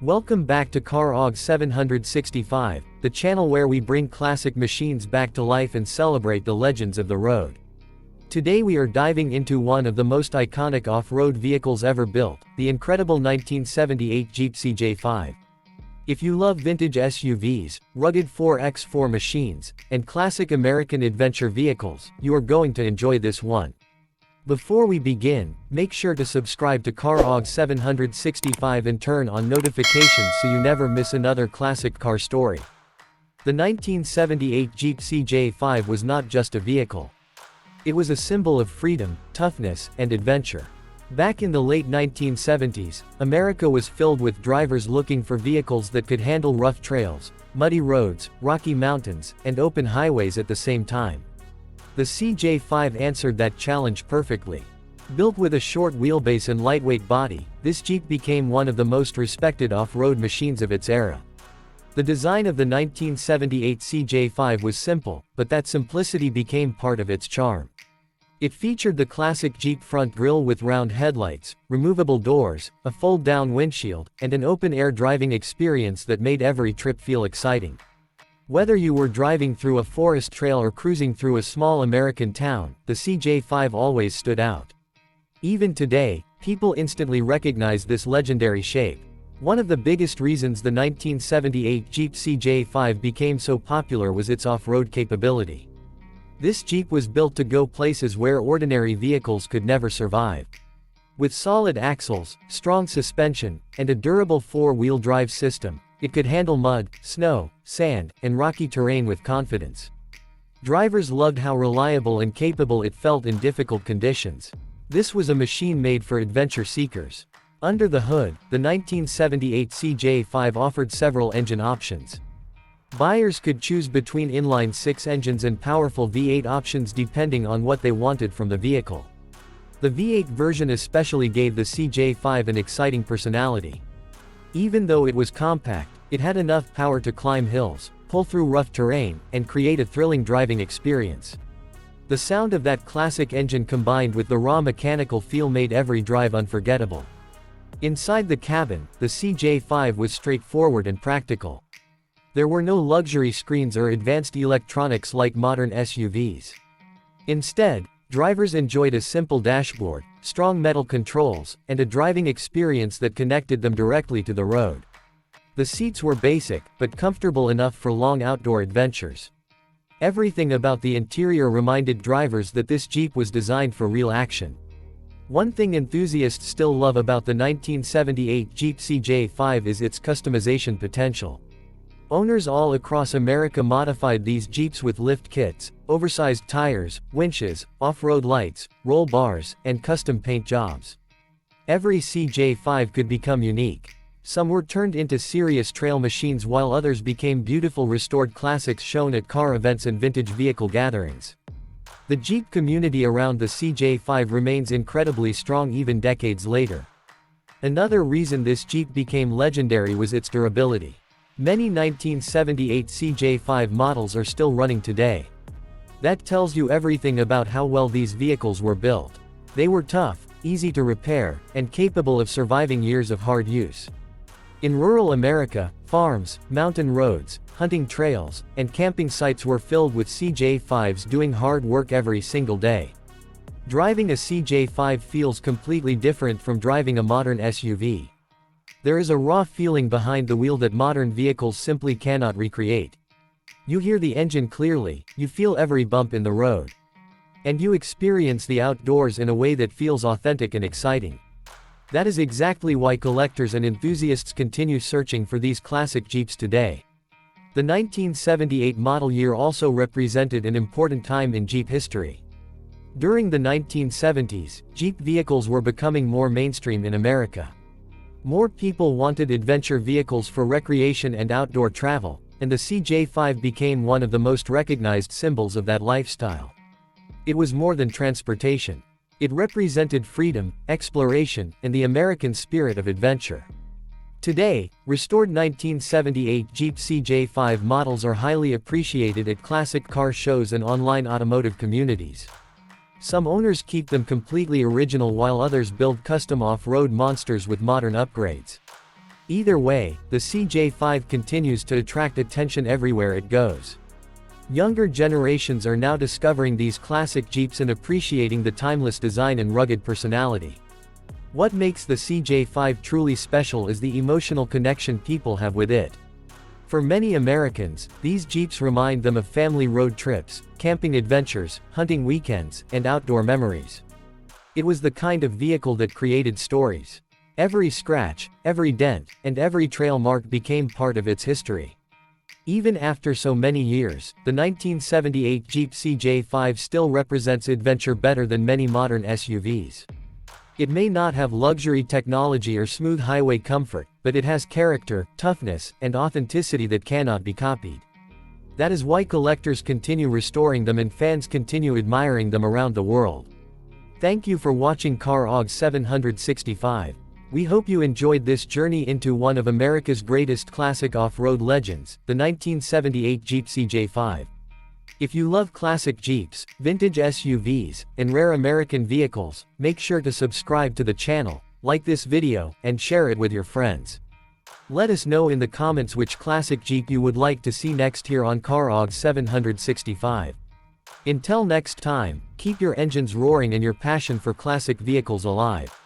Welcome back to CarOG 765, the channel where we bring classic machines back to life and celebrate the legends of the road. Today we are diving into one of the most iconic off-road vehicles ever built, the incredible 1978 Jeep CJ5. If you love vintage SUVs, rugged 4x4 machines, and classic American adventure vehicles, you are going to enjoy this one. Before we begin, make sure to subscribe to CarOG 765 and turn on notifications so you never miss another classic car story. The 1978 Jeep CJ5 was not just a vehicle. It was a symbol of freedom, toughness, and adventure. Back in the late 1970s, America was filled with drivers looking for vehicles that could handle rough trails, muddy roads, rocky mountains, and open highways at the same time. The CJ5 answered that challenge perfectly. Built with a short wheelbase and lightweight body, this Jeep became one of the most respected off-road machines of its era. The design of the 1978 CJ5 was simple, but that simplicity became part of its charm. It featured the classic Jeep front grille with round headlights, removable doors, a fold-down windshield, and an open-air driving experience that made every trip feel exciting. Whether you were driving through a forest trail or cruising through a small American town, the CJ5 always stood out. Even today, people instantly recognize this legendary shape. One of the biggest reasons the 1978 Jeep CJ5 became so popular was its off-road capability. This Jeep was built to go places where ordinary vehicles could never survive. With solid axles, strong suspension, and a durable four-wheel drive system, it could handle mud, snow, sand, and rocky terrain with confidence. Drivers loved how reliable and capable it felt in difficult conditions. This was a machine made for adventure seekers. Under the hood, the 1978 CJ5 offered several engine options. Buyers could choose between inline-6 engines and powerful V8 options depending on what they wanted from the vehicle. The V8 version especially gave the CJ5 an exciting personality. Even though it was compact, it had enough power to climb hills, pull through rough terrain, and create a thrilling driving experience. The sound of that classic engine combined with the raw mechanical feel made every drive unforgettable. Inside the cabin, the CJ5 was straightforward and practical. There were no luxury screens or advanced electronics like modern SUVs. Instead, drivers enjoyed a simple dashboard, strong metal controls, and a driving experience that connected them directly to the road. The seats were basic, but comfortable enough for long outdoor adventures. Everything about the interior reminded drivers that this Jeep was designed for real action. One thing enthusiasts still love about the 1978 Jeep CJ5 is its customization potential. Owners all across America modified these Jeeps with lift kits, oversized tires, winches, off-road lights, roll bars, and custom paint jobs. Every CJ5 could become unique. Some were turned into serious trail machines while others became beautiful restored classics shown at car events and vintage vehicle gatherings. The Jeep community around the CJ5 remains incredibly strong even decades later. Another reason this Jeep became legendary was its durability. Many 1978 CJ5 models are still running today. That tells you everything about how well these vehicles were built. They were tough, easy to repair, and capable of surviving years of hard use. In rural America, farms, mountain roads, hunting trails, and camping sites were filled with CJ5s doing hard work every single day. Driving a CJ5 feels completely different from driving a modern SUV. There is a raw feeling behind the wheel that modern vehicles simply cannot recreate. You hear the engine clearly, you feel every bump in the road. And you experience the outdoors in a way that feels authentic and exciting. That is exactly why collectors and enthusiasts continue searching for these classic Jeeps today. The 1978 model year also represented an important time in Jeep history. During the 1970s, Jeep vehicles were becoming more mainstream in America. More people wanted adventure vehicles for recreation and outdoor travel, and the CJ5 became one of the most recognized symbols of that lifestyle. It was more than transportation. It represented freedom, exploration, and the American spirit of adventure. Today, restored 1978 Jeep CJ5 models are highly appreciated at classic car shows and online automotive communities. Some owners keep them completely original while others build custom off-road monsters with modern upgrades. Either way, the CJ5 continues to attract attention everywhere it goes. Younger generations are now discovering these classic Jeeps and appreciating the timeless design and rugged personality. What makes the CJ5 truly special is the emotional connection people have with it. For many Americans, these Jeeps remind them of family road trips, camping adventures, hunting weekends, and outdoor memories. It was the kind of vehicle that created stories. Every scratch, every dent, and every trail mark became part of its history. Even after so many years, the 1978 Jeep CJ5 still represents adventure better than many modern SUVs. It may not have luxury technology or smooth highway comfort, but it has character, toughness, and authenticity that cannot be copied. That is why collectors continue restoring them and fans continue admiring them around the world. Thank you for watching CarOg 765. We hope you enjoyed this journey into one of America's greatest classic off-road legends, the 1978 Jeep CJ5. If you love classic Jeeps, vintage SUVs, and rare American vehicles, make sure to subscribe to the channel, like this video, and share it with your friends. Let us know in the comments which classic Jeep you would like to see next here on CarOg 765. Until next time, keep your engines roaring and your passion for classic vehicles alive.